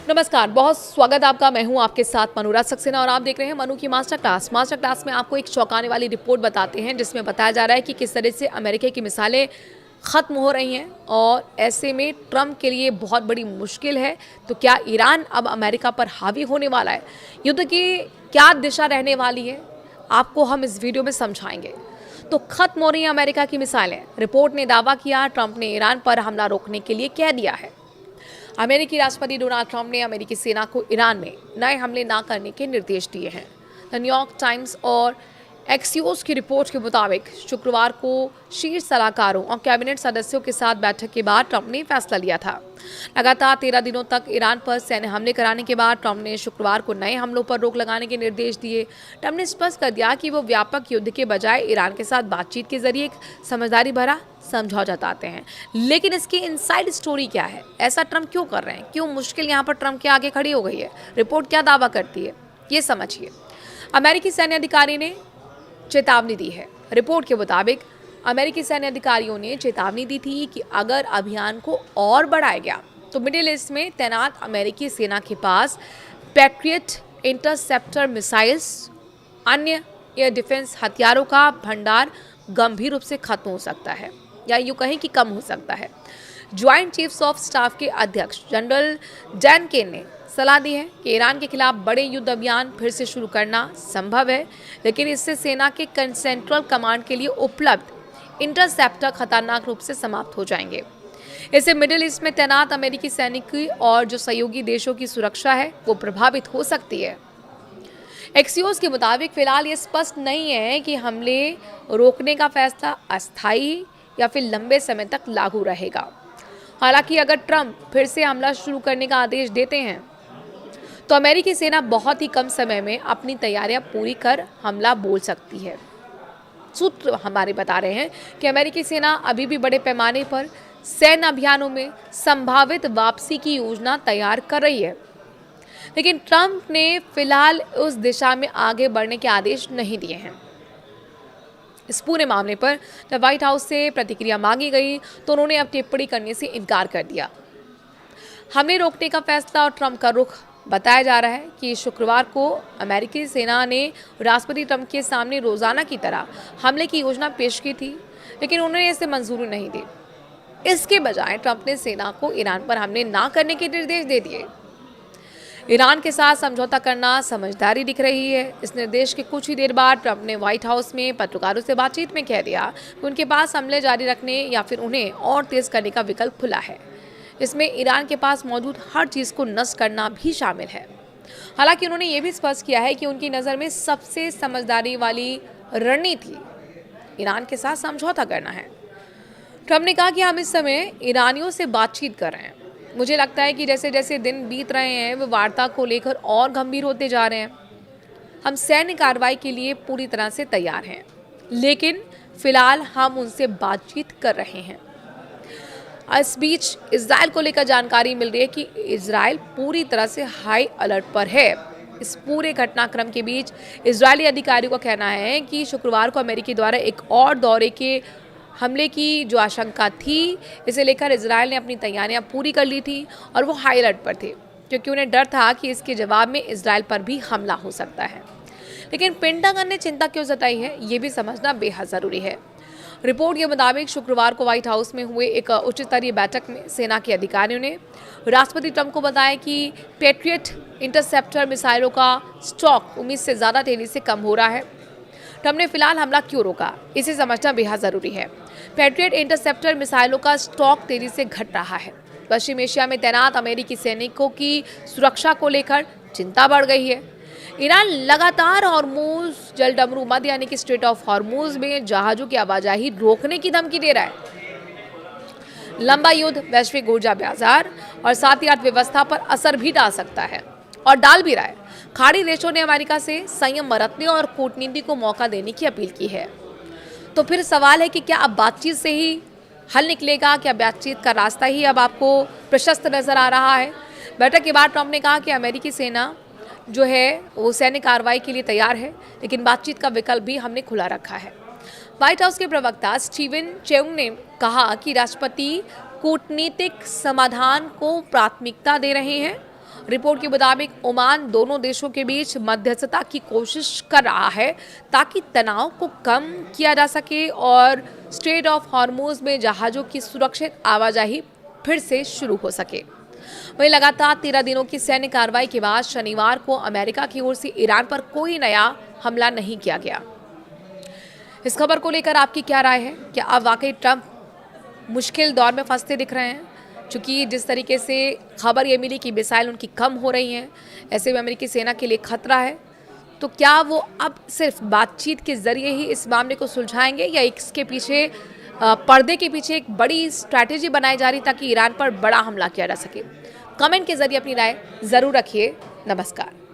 नमस्कार, बहुत स्वागत है आपका। मैं हूं आपके साथ मनोराज सक्सेना और आप देख रहे हैं मनु की मास्टर क्लास। मास्टर क्लास में आपको एक चौंकाने वाली रिपोर्ट बताते हैं जिसमें बताया जा रहा है कि किस तरह से अमेरिका की मिसालें ख़त्म हो रही हैं और ऐसे में ट्रंप के लिए बहुत बड़ी मुश्किल है। तो क्या ईरान अब अमेरिका पर हावी होने वाला है? युद्ध की क्या दिशा रहने वाली है, आपको हम इस वीडियो में समझाएंगे। तो खत्म हो रही हैं अमेरिका की मिसाइलें। रिपोर्ट ने दावा किया, ट्रंप ने ईरान पर हमला रोकने के लिए कह दिया है। अमेरिकी राष्ट्रपति डोनाल्ड ट्रंप ने अमेरिकी सेना को ईरान में नए हमले न करने के निर्देश दिए हैं। द न्यूयॉर्क टाइम्स और एक्सियोस की रिपोर्ट के मुताबिक शुक्रवार को शीर्ष सलाहकारों और कैबिनेट सदस्यों के साथ बैठक के बाद ट्रंप ने फैसला लिया था। लगातार 13 दिनों तक ईरान पर सैन्य हमले कराने के बाद ट्रंप ने शुक्रवार को नए हमलों पर रोक लगाने के निर्देश दिए। ट्रंप ने स्पष्ट कर दिया कि वो व्यापक युद्ध के बजाय ईरान के साथ बातचीत के जरिए एक समझदारी भरा समझौता चाहते हैं। लेकिन इसकी इनसाइड स्टोरी क्या है? ऐसा ट्रंप क्यों कर रहे हैं? क्यों मुश्किल यहाँ पर ट्रंप के आगे खड़ी हो गई है? रिपोर्ट क्या दावा करती है, ये समझिए। अमेरिकी सैन्य अधिकारी ने चेतावनी दी है। रिपोर्ट के मुताबिक अमेरिकी सैन्य अधिकारियों ने चेतावनी दी थी कि अगर अभियान को और बढ़ाया गया तो मिडिल ईस्ट में तैनात अमेरिकी सेना के पास पैट्रियट इंटरसेप्टर मिसाइल्स, अन्य एयर डिफेंस हथियारों का भंडार गंभीर रूप से खत्म हो सकता है, या यूँ कहें कि कम हो सकता है। ज्वाइंट चीफ्स ऑफ स्टाफ के अध्यक्ष जनरल डैन केन ने सलाह दी है कि ईरान के खिलाफ बड़े युद्ध अभियान फिर से शुरू करना संभव है, लेकिन इससे सेना के सेंट्रल कमांड के लिए उपलब्ध इंटरसेप्टर खतरनाक रूप से समाप्त हो जाएंगे। इससे मिडिल ईस्ट में तैनात अमेरिकी सैनिकों और जो सहयोगी देशों की सुरक्षा है वो प्रभावित हो सकती है। एक्सियोस के मुताबिक फिलहाल ये स्पष्ट नहीं है कि हमले रोकने का फैसला अस्थायी या फिर लंबे समय तक लागू रहेगा। हालांकि अगर ट्रंप फिर से हमला शुरू करने का आदेश देते हैं तो अमेरिकी सेना बहुत ही कम समय में अपनी तैयारियां पूरी कर हमला बोल सकती है। सूत्र हमारे बता रहे हैं कि अमेरिकी सेना अभी भी बड़े पैमाने पर सैन्य अभियानों में संभावित वापसी की योजना तैयार कर रही है, लेकिन ट्रंप ने फिलहाल उस दिशा में आगे बढ़ने के आदेश नहीं दिए हैं। इस पूरे मामले पर जब व्हाइट हाउस से प्रतिक्रिया मांगी गई तो उन्होंने अब टिप्पणी करने से इनकार कर दिया। हमले रोकने का फैसला और ट्रंप का रुख बताया जा रहा है कि शुक्रवार को अमेरिकी सेना ने राष्ट्रपति ट्रंप के सामने रोजाना की तरह हमले की योजना पेश की थी, लेकिन उन्होंने इसे मंजूरी नहीं दी। इसके बजाय ट्रंप ने सेना को ईरान पर हमले ना करने के निर्देश दे दिए। ईरान के साथ समझौता करना समझदारी दिख रही है। इस निर्देश के कुछ ही देर बाद ट्रंप ने व्हाइट हाउस में पत्रकारों से बातचीत में कह दिया कि उनके पास हमले जारी रखने या फिर उन्हें और तेज करने का विकल्प खुला है। इसमें ईरान के पास मौजूद हर चीज़ को नष्ट करना भी शामिल है। हालांकि उन्होंने ये भी स्पष्ट किया है कि उनकी नज़र में सबसे समझदारी वाली रणनीति ईरान के साथ समझौता करना है। ट्रंप ने कहा कि हम इस समय ईरानियों से बातचीत कर रहे हैं। मुझे लगता है कि जैसे जैसे दिन बीत रहे हैं वे वार्ता को लेकर और गंभीर होते जा रहे हैं। हम सैन्य कार्रवाई के लिए पूरी तरह से तैयार हैं, लेकिन फिलहाल हम उनसे बातचीत कर रहे हैं। इस बीच इजराइल को लेकर जानकारी मिल रही है कि इजराइल पूरी तरह से हाई अलर्ट पर है। इस पूरे घटनाक्रम के बीच इजरायली अधिकारियों का कहना है कि शुक्रवार को अमेरिकी द्वारा एक और दौरे के हमले की जो आशंका थी, इसे लेकर इजराइल ने अपनी तैयारियां पूरी कर ली थी और वो हाई अलर्ट पर थे, क्योंकि उन्हें डर था कि इसके जवाब में इजराइल पर भी हमला हो सकता है। लेकिन पेंटागन ने चिंता क्यों जताई है, ये भी समझना बेहद ज़रूरी है। रिपोर्ट के मुताबिक शुक्रवार को व्हाइट हाउस में हुए एक उच्च स्तरीय बैठक में सेना के अधिकारियों ने राष्ट्रपति ट्रंप को बताया कि पैट्रियट इंटरसेप्टर मिसाइलों का स्टॉक उम्मीद से ज़्यादा तेज़ी से कम हो रहा है। ट्रंप ने फिलहाल हमला क्यों रोका, इसे समझना बेहद ज़रूरी है। पैट्रियट इंटरसेप्टर मिसाइलों का स्टॉक तेज़ी से घट रहा है। पश्चिम एशिया में तैनात अमेरिकी सैनिकों की सुरक्षा को लेकर चिंता बढ़ गई है। ईरान लगातार हॉर्मुज जलडमरू मध्य यानी कि स्ट्रेट ऑफ हॉर्मुज में जहाज़ों की आवाजाही रोकने की धमकी दे रहा है। लंबा युद्ध वैश्विक ऊर्जा बाजार और साथ ही अर्थव्यवस्था पर असर भी डाल सकता है और डाल भी रहा है। खाड़ी देशों ने अमेरिका से संयम बरतने और कूटनीति को मौका देने की अपील की है। तो फिर सवाल है कि क्या अब बातचीत से ही हल निकलेगा? क्या बातचीत का रास्ता ही अब आपको प्रशस्त नजर आ रहा है? बैठक के बाद ट्रंप ने कहा कि अमेरिकी सेना जो है वो सैन्य कार्रवाई के लिए तैयार है, लेकिन बातचीत का विकल्प भी हमने खुला रखा है। व्हाइट हाउस के प्रवक्ता स्टीवन चेउंग ने कहा कि राष्ट्रपति कूटनीतिक समाधान को प्राथमिकता दे रहे हैं रिपोर्ट के मुताबिक ओमान दोनों देशों के बीच मध्यस्थता की कोशिश कर रहा है ताकि तनाव को कम किया जा सके और स्ट्रेट ऑफ हॉर्मुज में जहाज़ों की सुरक्षित आवाजाही फिर से शुरू हो सके। वहीं लगातार 13 दिनों की सैन्य कार्रवाई के बाद शनिवार को अमेरिका की ओर से ईरान पर कोई नया हमला नहीं किया गया। इस खबर को लेकर आपकी क्या राय है? क्या अब वाकई ट्रंप मुश्किल दौर में फंसते दिख रहे हैं? क्योंकि जिस तरीके से खबर ये मिली कि मिसाइल उनकी कम हो रही हैं, ऐसे में अमेरिकी सेना के लिए खतरा है, तो क्या वो अब सिर्फ बातचीत के जरिए ही इस मामले को सुलझाएंगे या इसके पीछे पर्दे के पीछे एक बड़ी स्ट्रैटेजी बनाई जा रही ताकि ईरान पर बड़ा हमला किया जा सके? कमेंट के जरिए अपनी राय जरूर रखिए। नमस्कार।